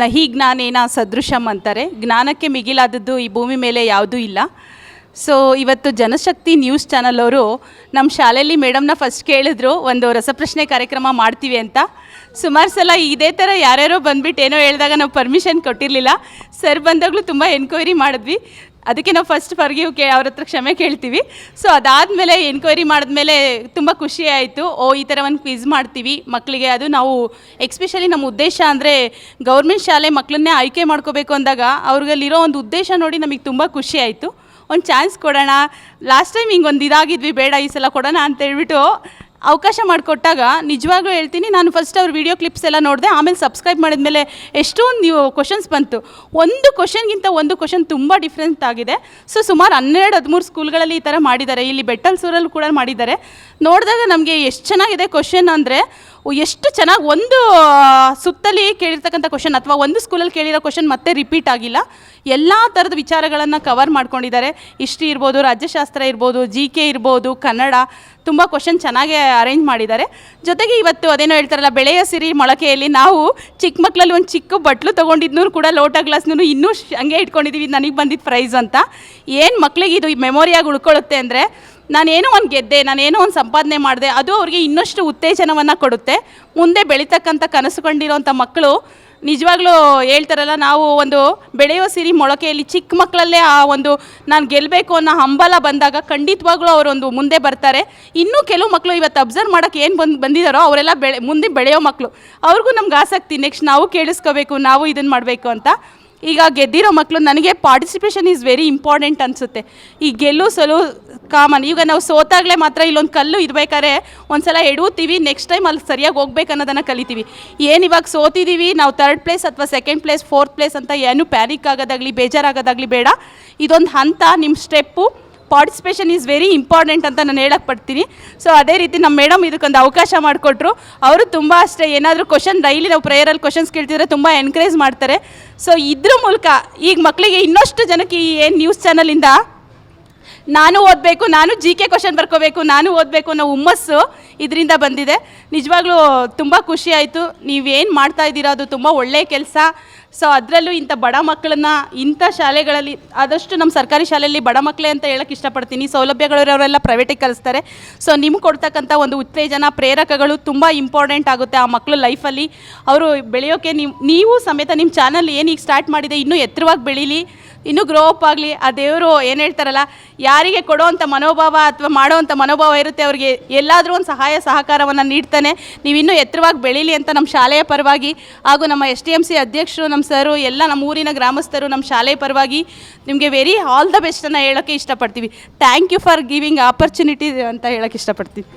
ನಹಿ ಜ್ಞಾನೇನ ಸದೃಶಂ ಅಂತಾರೆ. ಜ್ಞಾನಕ್ಕೆ ಮಿಗಿಲಾದದ್ದು ಈ ಭೂಮಿ ಮೇಲೆ ಯಾವುದೂ ಇಲ್ಲ. ಸೊ ಇವತ್ತು ಜನಶಕ್ತಿ ನ್ಯೂಸ್ ಚಾನಲ್ ಅವರು ನಮ್ಮ ಶಾಲೆಯಲ್ಲಿ ಮೇಡಮ್ನ ಫಸ್ಟ್ ಕೇಳಿದ್ರು ಒಂದು ರಸಪ್ರಶ್ನೆ ಕಾರ್ಯಕ್ರಮ ಮಾಡ್ತೀವಿ ಅಂತ. ಸುಮಾರು ಸಲ ಇದೇ ಥರ ಯಾರ್ಯಾರೋ ಬಂದುಬಿಟ್ಟು ಏನೋ ಹೇಳಿದಾಗ ನಾವು ಪರ್ಮಿಷನ್ ಕೊಟ್ಟಿರಲಿಲ್ಲ. ಸರ್ ಬಂದಾಗಲೂ ತುಂಬ ಎನ್ಕ್ವೈರಿ ಮಾಡಿದ್ವಿ. ಅದಕ್ಕೆ ನಾವು ಫಸ್ಟ್ ಅವ್ರ ಹತ್ರ ಕ್ಷಮೆ ಕೇಳ್ತೀವಿ. ಸೊ ಅದಾದಮೇಲೆ ಎನ್ಕ್ವೈರಿ ಮಾಡಿದ್ಮೇಲೆ ತುಂಬ ಖುಷಿ ಆಯಿತು. ಈ ಥರ ಒಂದು ಕ್ವಿಝ್ ಮಾಡ್ತೀವಿ ಮಕ್ಕಳಿಗೆ. ಅದು ನಾವು ಎಕ್ಸ್ಪೆಷಲಿ ನಮ್ಮ ಉದ್ದೇಶ ಅಂದರೆ ಗೌರ್ಮೆಂಟ್ ಶಾಲೆ ಮಕ್ಕಳನ್ನೇ ಆಯ್ಕೆ ಮಾಡ್ಕೋಬೇಕು ಅಂದಾಗ ಅವ್ರಿಗಲ್ಲಿರೋ ಒಂದು ಉದ್ದೇಶ ನೋಡಿ ನಮಗೆ ತುಂಬ ಖುಷಿ ಆಯಿತು. ಒಂದು ಚಾನ್ಸ್ ಕೊಡೋಣ, ಲಾಸ್ಟ್ ಟೈಮ್ ಹಿಂಗೊಂದು ಇದಾಗಿದ್ವಿ, ಬೇಡ ಈ ಸಲ ಕೊಡೋಣ ಅಂತ ಹೇಳ್ಬಿಟ್ಟು ಅವಕಾಶ ಮಾಡಿಕೊಟ್ಟಾಗ ನಿಜವಾಗ್ಲೂ ಹೇಳ್ತೀನಿ, ನಾನು ಫಸ್ಟ್ ಅವ್ರ ವೀಡಿಯೋ ಕ್ಲಿಪ್ಸ್ ಎಲ್ಲ ನೋಡಿದೆ. ಆಮೇಲೆ ಸಬ್ಸ್ಕ್ರೈಬ್ ಮಾಡಿದ್ಮೇಲೆ ಎಷ್ಟೊಂದು ನೀವು ಕ್ವಶನ್ಸ್ ಬಂತು. ಒಂದು ಕ್ವಶನ್ಗಿಂತ ಒಂದು ಕ್ವಶನ್ ತುಂಬ ಡಿಫ್ರೆಂಟ್ ಆಗಿದೆ. ಸೊ ಸುಮಾರು 12-13 ಸ್ಕೂಲ್ಗಳಲ್ಲಿ ಈ ಥರ ಮಾಡಿದ್ದಾರೆ. ಇಲ್ಲಿ ಬೆಟ್ಟಲ್ಸೂರಲ್ಲಿ ಕೂಡ ಮಾಡಿದ್ದಾರೆ. ನೋಡಿದಾಗ ನಮಗೆ ಎಷ್ಟು ಚೆನ್ನಾಗಿದೆ ಕ್ವಶನ್ ಅಂದರೆ, ಎಷ್ಟು ಚೆನ್ನಾಗಿ ಒಂದು ಸುತ್ತಲಿ ಕೇಳಿರ್ತಕ್ಕಂಥ ಕ್ವಶನ್ ಅಥವಾ ಒಂದು ಸ್ಕೂಲಲ್ಲಿ ಕೇಳಿರೋ ಕ್ವಶನ್ ಮತ್ತೆ ರಿಪೀಟ್ ಆಗಿಲ್ಲ. ಎಲ್ಲ ಥರದ ವಿಚಾರಗಳನ್ನು ಕವರ್ ಮಾಡ್ಕೊಂಡಿದ್ದಾರೆ. ಹಿಸ್ಟ್ರಿ ಇರ್ಬೋದು, ರಾಜ್ಯಶಾಸ್ತ್ರ ಇರ್ಬೋದು, GK ಇರ್ಬೋದು, ಕನ್ನಡ, ತುಂಬ ಕ್ವಶನ್ ಚೆನ್ನಾಗೇ ಅರೇಂಜ್ ಮಾಡಿದ್ದಾರೆ. ಜೊತೆಗೆ ಇವತ್ತು ಅದೇನೋ ಹೇಳ್ತಾರಲ್ಲ, ಬೆಳೆಯ ಸಿರಿ ಮೊಳಕೆಯಲ್ಲಿ ನಾವು ಚಿಕ್ಕ ಮಕ್ಕಳಲ್ಲಿ ಒಂದು ಚಿಕ್ಕ ಬಟ್ಲು ತೊಗೊಂಡಿದ್ನೂ ಕೂಡ ಲೋಟ ಗ್ಲಾಸ್ನೂ ಇನ್ನೂ ಹಂಗೆ ಇಟ್ಕೊಂಡಿದ್ದೀವಿ, ನನಗೆ ಬಂದಿದ್ದು ಪ್ರೈಸ್ ಅಂತ. ಏನು ಮಕ್ಕಳಿಗೆ ಇದು ಮೆಮೊರಿಯಾಗಿ ಉಳ್ಕೊಳ್ಳುತ್ತೆ ಅಂದರೆ, ನಾನೇನೋ ಒಂದು ಗೆದ್ದೆ, ನಾನೇನೋ ಒಂದು ಸಂಪಾದನೆ ಮಾಡಿದೆ, ಅದು ಅವ್ರಿಗೆ ಇನ್ನಷ್ಟು ಉತ್ತೇಜನವನ್ನು ಕೊಡುತ್ತೆ. ಮುಂದೆ ಬೆಳೀತಕ್ಕಂಥ ಕನಸು ಕಂಡಿರೋಂಥ ಮಕ್ಕಳು ನಿಜವಾಗ್ಲೂ ಹೇಳ್ತಾರಲ್ಲ, ನಾವು ಒಂದು ಬೆಳೆಯೋ ಸಿರಿ ಮೊಳಕೆಯಲ್ಲಿ ಚಿಕ್ಕ ಮಕ್ಕಳಲ್ಲೇ ಆ ಒಂದು ನಾನು ಗೆಲ್ಲಬೇಕು ಅನ್ನೋ ಹಂಬಲ ಬಂದಾಗ ಖಂಡಿತವಾಗ್ಲೂ ಅವರೊಂದು ಮುಂದೆ ಬರ್ತಾರೆ. ಇನ್ನೂ ಕೆಲವು ಮಕ್ಕಳು ಇವತ್ತು ಅಬ್ಸರ್ವ್ ಮಾಡೋಕ್ಕೆ ಏನು ಬಂದಿದ್ದಾರೋ ಅವರೆಲ್ಲ ಮುಂದೆ ಬೆಳೆಯೋ ಮಕ್ಕಳು. ಅವ್ರಿಗೂ ನಮ್ಗೆ ಆಸಕ್ತಿ, ನೆಕ್ಸ್ಟ್ ನಾವು ಕೇಳಿಸ್ಕೋಬೇಕು, ನಾವು ಇದನ್ನು ಮಾಡಬೇಕು ಅಂತ. ಈಗ ಗೆದ್ದಿರೋ ಮಕ್ಕಳು, ನನಗೆ ಪಾರ್ಟಿಸಿಪೇಷನ್ ಈಸ್ ವೆರಿ ಇಂಪಾರ್ಟೆಂಟ್ ಅನಿಸುತ್ತೆ. ಈ ಸೋಲು ಕಾಮನ್. ಈಗ ನಾವು ಸೋತಾಗಲೇ ಮಾತ್ರ ಇಲ್ಲೊಂದು ಕಲ್ಲು ಇರಬೇಕಾದ್ರೆ ಒಂದು ಸಲ ಎಡುತ್ತೀವಿ, ನೆಕ್ಸ್ಟ್ ಟೈಮ್ ಅಲ್ಲಿ ಸರಿಯಾಗಿ ಹೋಗ್ಬೇಕು ಅನ್ನೋದನ್ನು ಕಲಿತೀವಿ. ಏನು ಇವಾಗ ಸೋತಿದ್ದೀವಿ ನಾವು 3rd ಪ್ಲೇಸ್ ಅಥವಾ 2nd ಪ್ಲೇಸ್ 4th ಪ್ಲೇಸ್ ಅಂತ ಏನು ಪ್ಯಾನಿಕ್ ಆಗೋದಾಗಲಿ ಬೇಜಾರಾಗೋದಾಗಲಿ ಬೇಡ. ಇದೊಂದು ಹಂತ, ನಿಮ್ಮ step. Participation is very important ಅಂತ ನಾನು ಹೇಳಕ್ಕೆ ಪಡ್ತೀನಿ. ಸೊ ಅದೇ ರೀತಿ ನಮ್ಮ ಮೇಡಮ್ ಇದಕ್ಕೊಂದು ಅವಕಾಶ ಮಾಡಿಕೊಟ್ರು. ಅವರು ತುಂಬ ಅಷ್ಟೇ, ಏನಾದರೂ ಕ್ವಶನ್ ಡೈಲಿ ನಾವು ಪ್ರೇಯರಲ್ಲಿ ಕ್ವಶನ್ಸ್ ಕೇಳ್ತಿದ್ರೆ ತುಂಬ ಎನ್ಕರೇಜ್ ಮಾಡ್ತಾರೆ. ಸೊ ಇದ್ರ ಮೂಲಕ ಈಗ ಮಕ್ಕಳಿಗೆ ಇನ್ನಷ್ಟು ಜನಕ್ಕೆ ಈ ಏನು ನ್ಯೂಸ್ ಚಾನಲಿಂದ ನಾನು ಓದಬೇಕು, ನಾನು GK ಕ್ವಶನ್ ಬರ್ಕೋಬೇಕು, ನಾನು ಓದಬೇಕು ಅನ್ನೋ ಹುಮ್ಮಸ್ಸು ಇದರಿಂದ ಬಂದಿದೆ. ನಿಜವಾಗ್ಲೂ ತುಂಬ ಖುಷಿ ಆಯಿತು. ನೀವೇನು ಮಾಡ್ತಾ ಇದ್ದೀರಾ ಅದು ತುಂಬ ಒಳ್ಳೆಯ ಕೆಲಸ. ಸೊ ಅದರಲ್ಲೂ ಇಂಥ ಬಡ ಮಕ್ಕಳನ್ನು ಇಂಥ ಶಾಲೆಗಳಲ್ಲಿ, ಆದಷ್ಟು ನಮ್ಮ ಸರ್ಕಾರಿ ಶಾಲೆಯಲ್ಲಿ ಬಡ ಮಕ್ಕಳೇ ಅಂತ ಹೇಳೋಕ್ಕೆ ಇಷ್ಟಪಡ್ತೀನಿ. ಸೌಲಭ್ಯಗಳಿರೋರೆಲ್ಲ ಪ್ರೈವೇಟಿಗೆ ಕಲಿಸ್ತಾರೆ. ಸೊ ನಿಮ್ಗೆ ಕೊಡ್ತಕ್ಕಂಥ ಒಂದು ಉತ್ತೇಜನ, ಪ್ರೇರಕಗಳು ತುಂಬ ಇಂಪಾರ್ಟೆಂಟ್ ಆಗುತ್ತೆ ಆ ಮಕ್ಕಳು ಲೈಫಲ್ಲಿ. ಅವರು ಬೆಳೆಯೋಕ್ಕೆ ನೀವು ಸಮೇತ ನಿಮ್ಮ ಚಾನಲ್ ಏನೀಗ ಸ್ಟಾರ್ಟ್ ಮಾಡಿದೆ ಇನ್ನೂ ಎತ್ತರವಾಗಿ ಬೆಳೀಲಿ, ಇನ್ನೂ ಗ್ರೋ ಅಪ್ ಆಗಲಿ. ಆ ದೇವರು ಏನು ಹೇಳ್ತಾರಲ್ಲ, ಯಾರಿಗೆ ಕೊಡೋವಂಥ ಮನೋಭಾವ ಅಥವಾ ಮಾಡೋವಂಥ ಮನೋಭಾವ ಇರುತ್ತೆ ಅವ್ರಿಗೆ ಎಲ್ಲಾದರೂ ಒಂದು ಸಹಾಯ ಸಹಕಾರವನ್ನು ನೀಡ್ತಾನೆ. ನೀವು ಇನ್ನೂ ಎತ್ತರವಾಗಿ ಬೆಳೀಲಿ ಅಂತ ನಮ್ಮ ಶಾಲೆಯ ಪರವಾಗಿ ಹಾಗೂ ನಮ್ಮ STMC ಅಧ್ಯಕ್ಷರು, ನಮ್ಮ ಸರು, ಎಲ್ಲ ನಮ್ಮ ಊರಿನ ಗ್ರಾಮಸ್ಥರು, ನಮ್ಮ ಶಾಲೆಯ ಪರವಾಗಿ ನಿಮಗೆ ವೆರಿ ಆಲ್ ದ ಬೆಸ್ಟನ್ನು ಹೇಳೋಕ್ಕೆ ಇಷ್ಟಪಡ್ತೀವಿ. Thank you for giving opportunity ಅಂತ ಹೇಳೋಕ್ಕೆ ಇಷ್ಟಪಡ್ತೀವಿ.